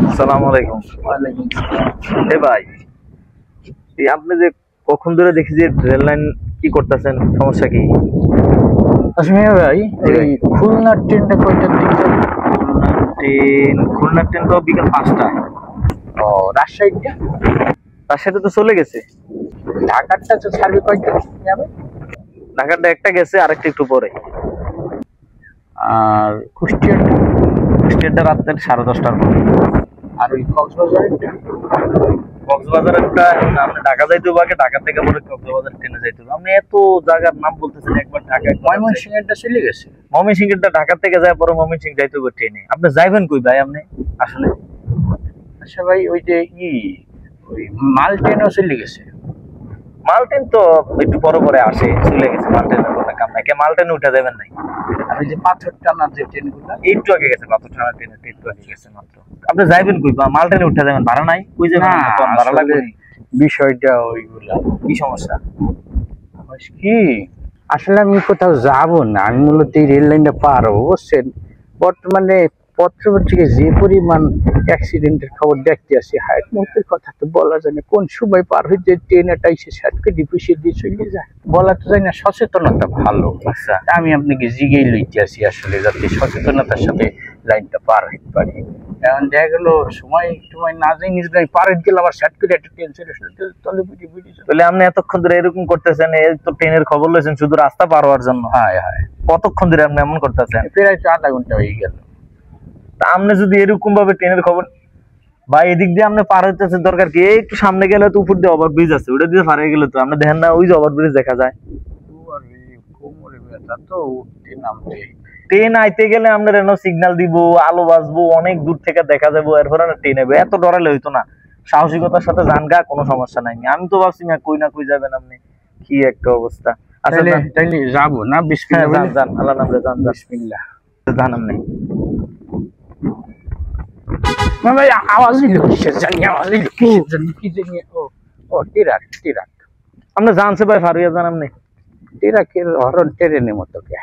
আসসালামু আলাইকুম। এ ভাই, আপনি যে কখন ধরে দেখি যে রেল লাইন কি করতেছেন, সমস্যা কি? আসমিয়া ভাই, এই খুলনার ট্রেনটা কয়টার দিকে যাবে? খুলনার ট্রেন তো বিকাল 5টায়। ও, রাজশাহীটা? রাজশাহীতে তো চলে গেছে। ঢাকারটা তো ছাড়বে কয়টা যাবে? ঢাকাটা একটা গেছে, আরেকটা একটু পরে। আর কুষ্টিয়াটা রাত্রে 10:30টার পর। আর ওই কক্সবাজারেরটা? কক্সবাজারেরটা আপনি ঢাকা যাইতে হবে, আগে ঢাকা থেকে পরে কক্সবাজার ট্রেনে যাইতে হবে। আপনি এত জায়গার নাম বলতেছেন, একবার ঢাকা, ময়মনসিংহেরটা চলে গেছে। ময়মনসিংহেরটা ঢাকা থেকে যায়, পরে ময়মনসিংহ যাইতে হবে ট্রেনে। আপনি যাইবেন কই ভাই আপনি আসলে? আচ্ছা ভাই, ওই যে ওই মাল ট্রেনও চলে গেছে। মাল ট্রেন তো একটু পরে পরে আসে, চলে গেছে। মাল ট্রেনের কোনো কাম নাই। মাল ট্রেনে উঠে যাবেন নাই? আর ওই যে পাথর টানার যে ট্রেনগুলো একটু আগে গেছে, পাথর টানা ট্রেনে একটু আগে গেছে মাত্র। আপনি যাইবেন কই? মাল ট্রেনে উঠে যাবেন, ভাড়া নাই? কই যাবেন? ভাড়া লাগবে। বিষয়টা ওইগুলা কি সমস্যা? কি আসলে আমি কোথাও যাব না, আমি মূলত এই রেল লাইনটা পার হবো, বুঝছেন? বর্তমানে পত্রপত্রিকায় যে পরিমাণ অ্যাক্সিডেন্টের খবর দেখতে আসি, হায়াত মুহূর্তের কথা তো বলা যায় না, কোন সময় পার হইতে ট্রেন একটা এসে সাতকে ডিপুসে দিয়ে চলে যায়, বলা তো যায় না। সচেতনতা ভালো। আচ্ছা, আমি আপনাকে জিগেই লইতে আসি আসলে, যাতে সচেতনতার সাথে লাইনটা পার হইতে পারি। এখন দেখা গেল সময় না যাই নিজে আমি পার হইতে গেলে আবার সাত করে একটা ট্রেন চলে তলে বুঝি তাহলে আপনি এতক্ষণ ধরে এরকম করতেছেন, এই তো ট্রেনের খবর লইছেন শুধু রাস্তা পার হওয়ার জন্য? হ্যাঁ হ্যাঁ। কতক্ষণ ধরে আপনি এমন করতেছেন? প্রায় 1/2 ঘন্টা হয়ে গেল। তা আপনি যদি এরকম ভাবে ট্রেনের খবর, ভাই এদিক দিয়ে আপনি পার হইতেছেন, দরকার কি? একটু সামনে গেলে তো উপর দিয়ে ওভার ব্রিজ আছে, ওটা দিয়ে পার হয়ে গেলে তো আপনি দেখেন না, ওই যে ওভার ব্রিজ দেখা যায়। ট্রেন আইতে গেলে আমরা রেনো সিগন্যাল দিব, আলো বাজবো, অনেক দূর থেকে দেখা যাবো, এরপরে ট্রেন হবে। এত ডরালে হইতো না, সাহসিকতার সাথে জানগা, কোনো সমস্যা নাই। আমি তো ভাবছি না কই যাবেন আপনি, কি একটা অবস্থা। আসলে তাইলে যাবো না? বিসমিল্লাহ যান, আল্লাহ নামে যান, বিসমিল্লাহ জান। আপনি ভাই আওয়াজ দিল কিসের জানি, আওয়াজ দিল কিসের জানি, কি জানি। ও টিরাক। আমরা জানছে ভাই, ফারুয়া জান। আপনি টিরাকের হরন ট্রেনের মতো কে?